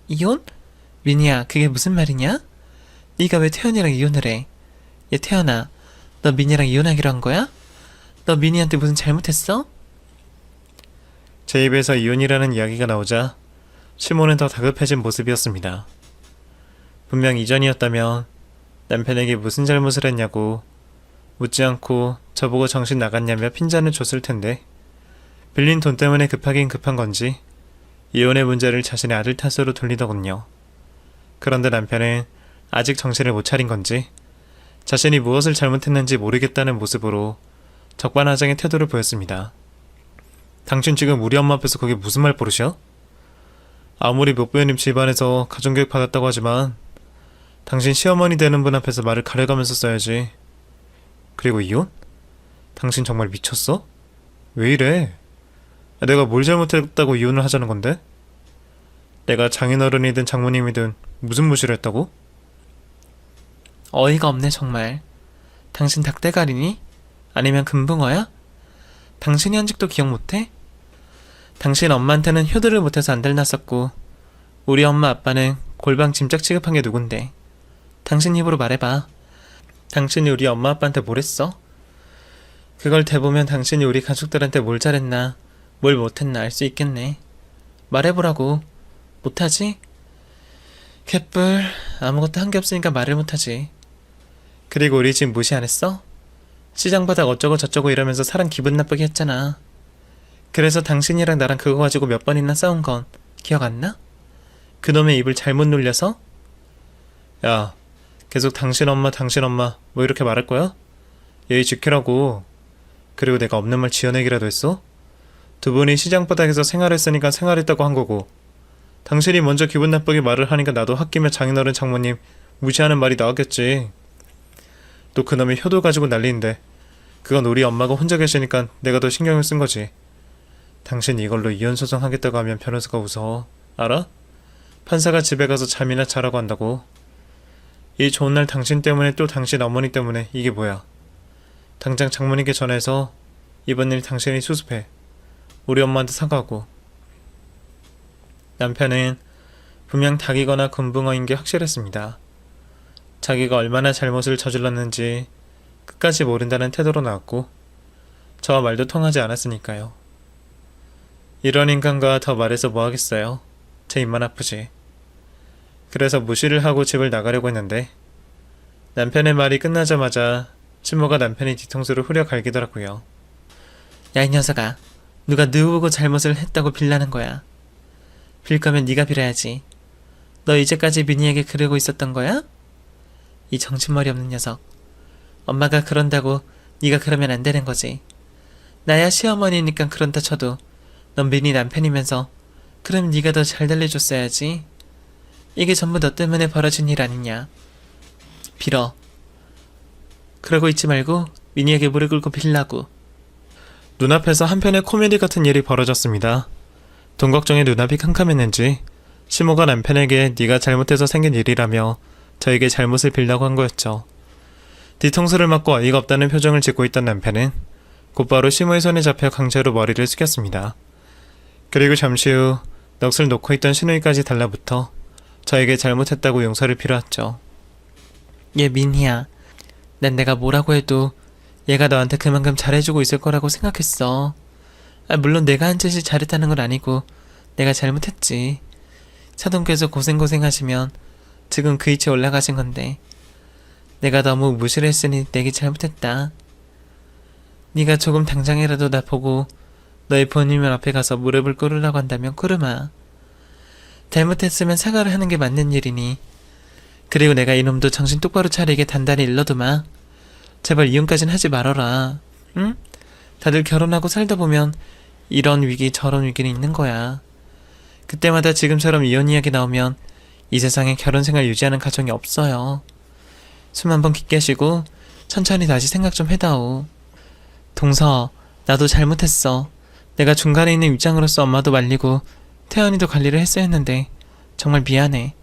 S2: 이혼? 민희야, 그게 무슨 말이냐? 네가 왜 태연이랑 이혼을 해? 얘 태연아, 너 민희랑 이혼하기로 한 거야? 너 민희한테 무슨 잘못했어?
S1: 제 입에서 이혼이라는 이야기가 나오자 시모는 더 다급해진 모습이었습니다. 분명 이전이었다면 남편에게 무슨 잘못을 했냐고 묻지 않고 저보고 정신 나갔냐며 핀잔을 줬을 텐데 빌린 돈 때문에 급하긴 급한 건지 이혼의 문제를 자신의 아들 탓으로 돌리더군요. 그런데 남편은 아직 정신을 못 차린 건지 자신이 무엇을 잘못했는지 모르겠다는 모습으로 적반하장의 태도를 보였습니다. 당신 지금 우리 엄마 앞에서 그게 무슨 말버릇이야? 아무리 목부모님 집안에서 가정교육 받았다고 하지만 당신 시어머니 되는 분 앞에서 말을 가려가면서 써야지. 그리고 이혼? 당신 정말 미쳤어? 왜 이래? 내가 뭘 잘못했다고 이혼을 하자는 건데? 내가 장인어른이든 장모님이든 무슨 무시를 했다고?
S2: 어이가 없네 정말. 당신 닭대가리니? 아니면 금붕어야? 당신이 한 적도 기억 못해? 당신 엄마한테는 효도를 못해서 안달났었고 우리 엄마 아빠는 골방 짐짝 취급한 게 누군데. 당신 입으로 말해봐. 당신이 우리 엄마 아빠한테 뭘 했어? 그걸 대보면 당신이 우리 가족들한테 뭘 잘했나 뭘 못했나 알 수 있겠네. 말해보라고. 못하지? 개뿔, 아무것도 한 게 없으니까 말을 못하지. 그리고 우리 집 무시 안 했어? 시장 바닥 어쩌고 저쩌고 이러면서 사람 기분 나쁘게 했잖아. 그래서 당신이랑 나랑 그거 가지고 몇 번이나 싸운 건 기억 안 나? 그놈의 입을 잘못 놀려서?
S1: 야, 계속 당신 엄마 뭐 이렇게 말할 거야? 예의 지키라고. 그리고 내가 없는 말 지어내기라도 했어? 두 분이 시장 바닥에서 생활했으니까 생활했다고 한 거고 당신이 먼저 기분 나쁘게 말을 하니까 나도 홧김에 장인어른 장모님 무시하는 말이 나왔겠지. 또 그놈이 효도 가지고 난리인데 그건 우리 엄마가 혼자 계시니까 내가 더 신경을 쓴 거지. 당신이 이걸로 이혼 소송하겠다고 하면 변호사가 웃어. 알아? 판사가 집에 가서 잠이나 자라고 한다고. 이 좋은 날 당신 때문에 또 당신 어머니 때문에 이게 뭐야. 당장 장모님께 전해서 이번 일 당신이 수습해. 우리 엄마한테 사과하고. 남편은 분명 닭이거나 금붕어인 게 확실했습니다. 자기가 얼마나 잘못을 저질렀는지 끝까지 모른다는 태도로 나왔고 저와 말도 통하지 않았으니까요. 이런 인간과 더 말해서 뭐하겠어요. 제 입만 아프지. 그래서 무시를 하고 집을 나가려고 했는데 남편의 말이 끝나자마자 친모가 남편의 뒤통수를 후려 갈기더라고요. 야, 이 녀석아. 누가 누구보고 잘못을 했다고 빌라는 거야. 빌 거면 네가 빌어야지. 너 이제까지 민희에게 그러고 있었던 거야? 이 정신머리 없는 녀석. 엄마가 그런다고 네가 그러면 안 되는 거지. 나야 시어머니니까 그런다 쳐도 넌 민희 남편이면서 그럼 네가 더 잘 달래줬어야지. 이게 전부 너 때문에 벌어진 일 아니냐.
S2: 빌어. 그러고 있지 말고 미니에게 무릎 꿇고 빌라고.
S1: 눈앞에서 한편의 코미디 같은 일이 벌어졌습니다. 돈 걱정에 눈앞이 캄캄했는지 시모가 남편에게 네가 잘못해서 생긴 일이라며 저에게 잘못을 빌라고 한 거였죠. 뒤통수를 맞고 어이가 없다는 표정을 짓고 있던 남편은 곧바로 시모의 손에 잡혀 강제로 머리를 숙였습니다. 그리고 잠시 후 넋을 놓고 있던 신우이까지 달라붙어 저에게 잘못했다고 용서를 빌어왔죠.
S2: 얘 민희야. 난 내가 뭐라고 해도 얘가 너한테 그만큼 잘해주고 있을 거라고 생각했어. 물론 내가 한 짓이 잘했다는 건 아니고 내가 잘못했지. 사돈께서 고생하시면 지금 그 위치에 올라가신 건데 내가 너무 무시를 했으니 내게 잘못했다. 네가 조금 당장이라도 나 보고 너의 부모님 앞에 가서 무릎을 꿇으라고 한다면 꿇으마. 잘못했으면 사과를 하는 게 맞는 일이니. 그리고 내가 이놈도 정신 똑바로 차리게 단단히 일러두마. 제발 이혼까진 하지 말어라. 응? 다들 결혼하고 살다 보면 이런 위기 저런 위기는 있는 거야. 그때마다 지금처럼 이혼 이야기 나오면 이 세상에 결혼 생활 유지하는 가정이 없어요. 숨 한번 깊게 쉬고 천천히 다시 생각 좀 해다오. 동서, 나도 잘못했어. 내가 중간에 있는 입장으로서 엄마도 말리고 태연이도 관리를 했어야 했는데 정말 미안해.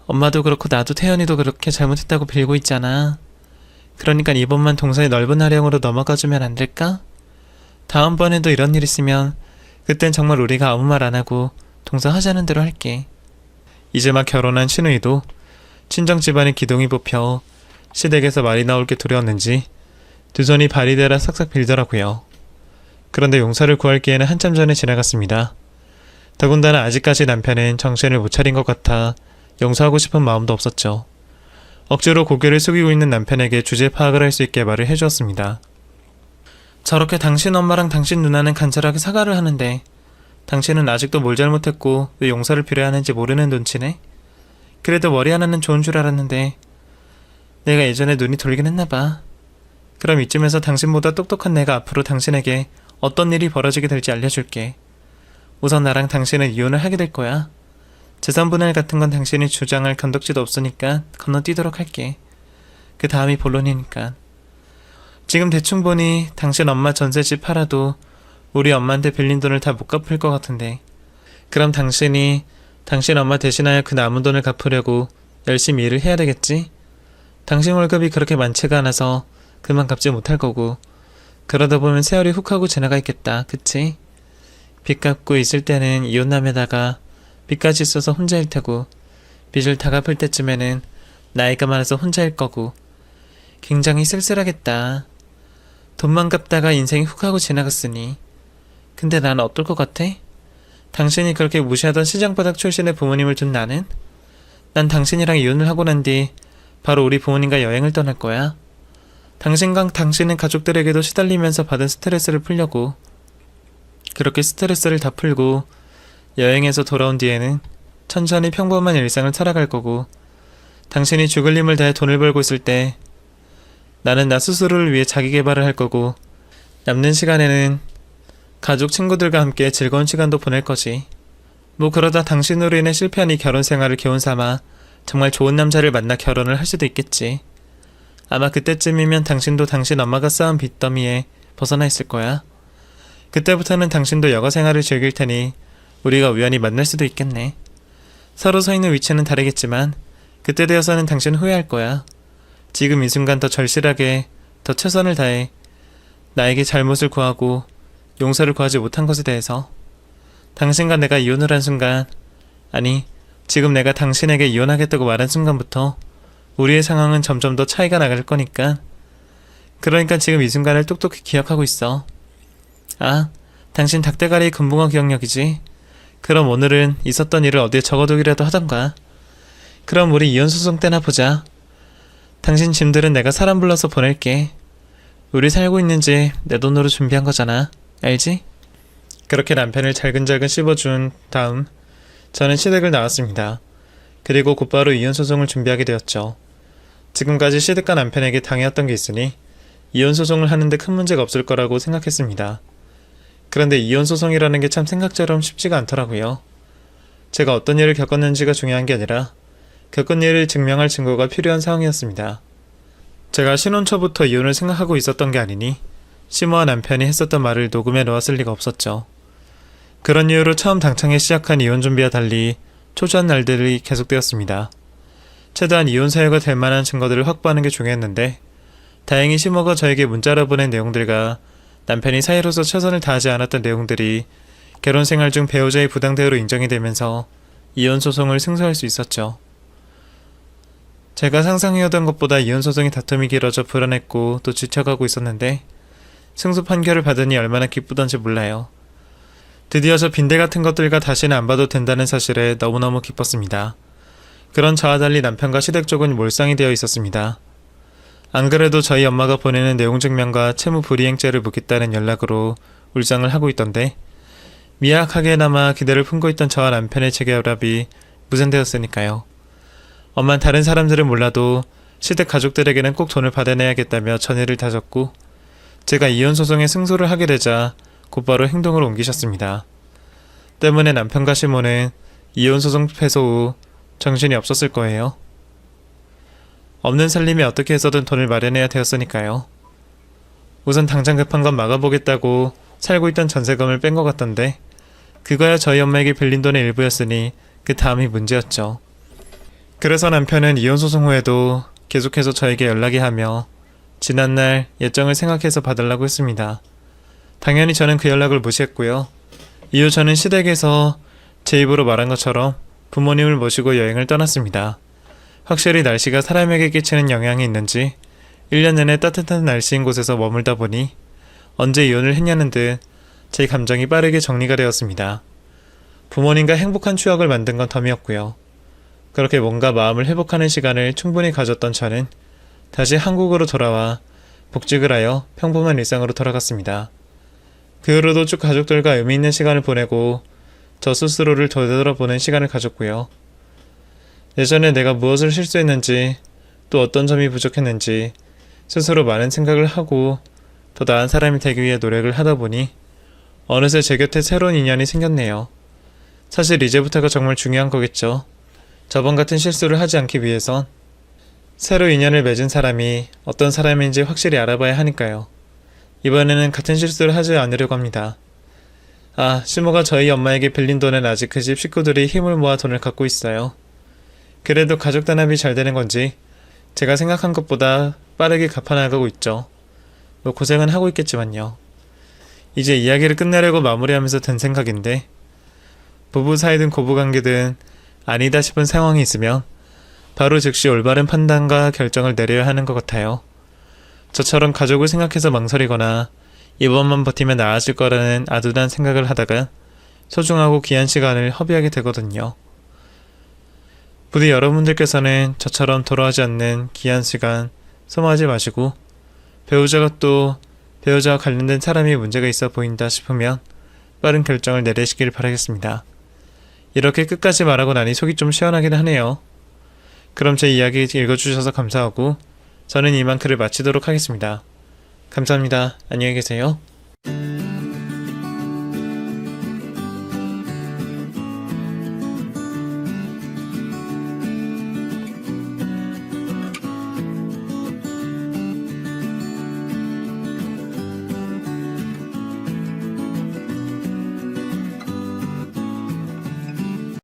S2: 엄마도 그렇고 나도 태연이도 그렇게 잘못했다고 빌고 있잖아. 그러니까 이번만 동서의 넓은 아령으로 넘어가주면 안 될까? 다음번에도 이런 일 있으면 그땐 정말 우리가 아무 말 안 하고 동서 하자는 대로 할게.
S1: 이제 막 결혼한 신우이도 친정 집안의 기둥이 뽑혀 시댁에서 말이 나올 게 두려웠는지 두 손이 발이 되라 싹싹 빌더라고요. 그런데 용서를 구할 기회는 한참 전에 지나갔습니다. 더군다나 아직까지 남편은 정신을 못 차린 것 같아 용서하고 싶은 마음도 없었죠. 억지로 고개를 숙이고 있는 남편에게 주제 파악을 할 수 있게 말을 해주었습니다.
S2: 저렇게 당신 엄마랑 당신 누나는 간절하게 사과를 하는데 당신은 아직도 뭘 잘못했고 왜 용서를 빌어야 하는지 모르는 눈치네? 그래도 머리 하나는 좋은 줄 알았는데 내가 예전에 눈이 돌긴 했나봐. 그럼 이쯤에서 당신보다 똑똑한 내가 앞으로 당신에게 어떤 일이 벌어지게 될지 알려줄게. 우선 나랑 당신은 이혼을 하게 될 거야. 재산분할 같은 건 당신이 주장할 건덕지도 없으니까 건너뛰도록 할게. 그 다음이 본론이니까. 지금 대충 보니 당신 엄마 전세집 팔아도 우리 엄마한테 빌린 돈을 다 못 갚을 것 같은데 그럼 당신이 당신 엄마 대신하여 그 남은 돈을 갚으려고 열심히 일을 해야 되겠지? 당신 월급이 그렇게 많지가 않아서 그만 갚지 못할 거고 그러다 보면 세월이 훅 하고 지나가 있겠다. 그치? 빚 갚고 있을 때는 이혼남에다가 빚까지 있어서 혼자일 테고 빚을 다 갚을 때쯤에는 나이가 많아서 혼자일 거고 굉장히 쓸쓸하겠다. 돈만 갚다가 인생이 훅 하고 지나갔으니. 근데 난 어떨 것 같아? 당신이 그렇게 무시하던 시장바닥 출신의 부모님을 둔 나는? 난 당신이랑 이혼을 하고 난 뒤 바로 우리 부모님과 여행을 떠날 거야. 당신과 당신의 가족들에게도 시달리면서 받은 스트레스를 풀려고. 그렇게 스트레스를 다 풀고 여행에서 돌아온 뒤에는 천천히 평범한 일상을 살아갈 거고 당신이 죽을 힘을 다해 돈을 벌고 있을 때 나는 나 스스로를 위해 자기 개발을 할 거고 남는 시간에는 가족 친구들과 함께 즐거운 시간도 보낼 거지. 뭐 그러다 당신으로 인해 실패한 이 결혼 생활을 교훈 삼아 정말 좋은 남자를 만나 결혼을 할 수도 있겠지. 아마 그때쯤이면 당신도 당신 엄마가 쌓은 빚더미에 벗어나 있을 거야. 그때부터는 당신도 여가 생활을 즐길 테니 우리가 우연히 만날 수도 있겠네. 서로 서 있는 위치는 다르겠지만 그때 되어서는 당신 후회할 거야. 지금 이 순간 더 절실하게 더 최선을 다해 나에게 잘못을 구하고 용서를 구하지 못한 것에 대해서. 당신과 내가 이혼을 한 순간, 아니 지금 내가 당신에게 이혼하겠다고 말한 순간부터 우리의 상황은 점점 더 차이가 나갈 거니까. 그러니까 지금 이 순간을 똑똑히 기억하고 있어. 아, 당신 닭대가리 금붕어 기억력이지? 그럼 오늘은 있었던 일을 어디에 적어두기라도 하던가. 그럼 우리 이혼소송 때나 보자. 당신 짐들은 내가 사람 불러서 보낼게. 우리 살고 있는지 내 돈으로 준비한 거잖아. 알지? 그렇게 남편을 잘근잘근 씹어준 다음 저는 시댁을 나왔습니다. 그리고 곧바로 이혼소송을 준비하게 되었죠. 지금까지 시댁과 남편에게 당해왔던 게 있으니 이혼소송을 하는데 큰 문제가 없을 거라고 생각했습니다. 그런데 이혼소송이라는 게 참 생각처럼 쉽지가 않더라고요. 제가 어떤 일을 겪었는지가 중요한 게 아니라
S1: 겪은 일을 증명할 증거가 필요한 상황이었습니다. 제가 신혼 초부터 이혼을 생각하고 있었던 게 아니니 시모와 남편이 했었던 말을 녹음해 놓았을 리가 없었죠. 그런 이유로 처음 당창에 시작한 이혼 준비와 달리 초조한 날들이 계속되었습니다. 최대한 이혼 사유가 될 만한 증거들을 확보하는 게 중요했는데 다행히 시모가 저에게 문자로 보낸 내용들과 남편이 사이로서 최선을 다하지 않았던 내용들이 결혼 생활 중 배우자의 부당 대우로 인정이 되면서 이혼 소송을 승소할 수 있었죠. 제가 상상해오던 것보다 이혼 소송의 다툼이 길어져 불안했고 또 지쳐가고 있었는데 승소 판결을 받으니 얼마나 기쁘던지 몰라요. 드디어 저 빈대 같은 것들과 다시는 안 봐도 된다는 사실에 너무너무 기뻤습니다. 그런 저와 달리 남편과 시댁 쪽은 몰상이 되어 있었습니다. 안 그래도 저희 엄마가 보내는 내용 증명과 채무 불이행죄를 묻겠다는 연락으로 울상을 하고 있던데 미약하게나마 기대를 품고 있던 저와 남편의 재결합이 무산되었으니까요. 엄만 다른 사람들은 몰라도 시댁 가족들에게는 꼭 돈을 받아내야겠다며 전의를 다졌고 제가 이혼 소송에 승소를 하게 되자 곧바로 행동을 옮기셨습니다. 때문에 남편과 시모는 이혼 소송 패소 후 정신이 없었을 거예요. 없는 살림에 어떻게 해서든 돈을 마련해야 되었으니까요. 우선 당장 급한 건 막아보겠다고 살고 있던 전세금을 뺀 것 같던데 그거야 저희 엄마에게 빌린 돈의 일부였으니 그 다음이 문제였죠. 그래서 남편은 이혼 소송 후에도 계속해서 저에게 연락이 하며 지난날 예정을 생각해서 봐달라고 했습니다. 당연히 저는 그 연락을 무시했고요. 이후 저는 시댁에서 제 입으로 말한 것처럼 부모님을 모시고 여행을 떠났습니다. 확실히 날씨가 사람에게 끼치는 영향이 있는지 1년 내내 따뜻한 날씨인 곳에서 머물다 보니 언제 이혼을 했냐는 듯 제 감정이 빠르게 정리가 되었습니다. 부모님과 행복한 추억을 만든 건 덤이었고요. 그렇게 뭔가 마음을 회복하는 시간을 충분히 가졌던 저는 다시 한국으로 돌아와 복직을 하여 평범한 일상으로 돌아갔습니다. 그 후로도 쭉 가족들과 의미 있는 시간을 보내고 저 스스로를 되돌아보는 시간을 가졌고요. 예전에 내가 무엇을 실수했는지 또 어떤 점이 부족했는지 스스로 많은 생각을 하고 더 나은 사람이 되기 위해 노력을 하다 보니 어느새 제 곁에 새로운 인연이 생겼네요. 사실 이제부터가 정말 중요한 거겠죠. 저번 같은 실수를 하지 않기 위해선 새로 인연을 맺은 사람이 어떤 사람인지 확실히 알아봐야 하니까요. 이번에는 같은 실수를 하지 않으려고 합니다. 아, 시모가 저희 엄마에게 빌린 돈은 아직 그 집 식구들이 힘을 모아 돈을 갖고 있어요. 그래도 가족 단합이 잘 되는 건지 제가 생각한 것보다 빠르게 갚아나가고 있죠. 뭐 고생은 하고 있겠지만요. 이제 이야기를 끝내려고 마무리하면서 든 생각인데 부부 사이든 고부관계든 아니다 싶은 상황이 있으면 바로 즉시 올바른 판단과 결정을 내려야 하는 것 같아요. 저처럼 가족을 생각해서 망설이거나 이번만 버티면 나아질 거라는 아둔한 생각을 하다가 소중하고 귀한 시간을 허비하게 되거든요. 부디 여러분들께서는 저처럼 돌아오지 않는 귀한 시간 소모하지 마시고 배우자와 관련된 사람이 문제가 있어 보인다 싶으면 빠른 결정을 내리시길 바라겠습니다. 이렇게 끝까지 말하고 나니 속이 좀 시원하긴 하네요. 그럼 제 이야기 읽어주셔서 감사하고 저는 이만 글을 마치도록 하겠습니다. 감사합니다. 안녕히 계세요.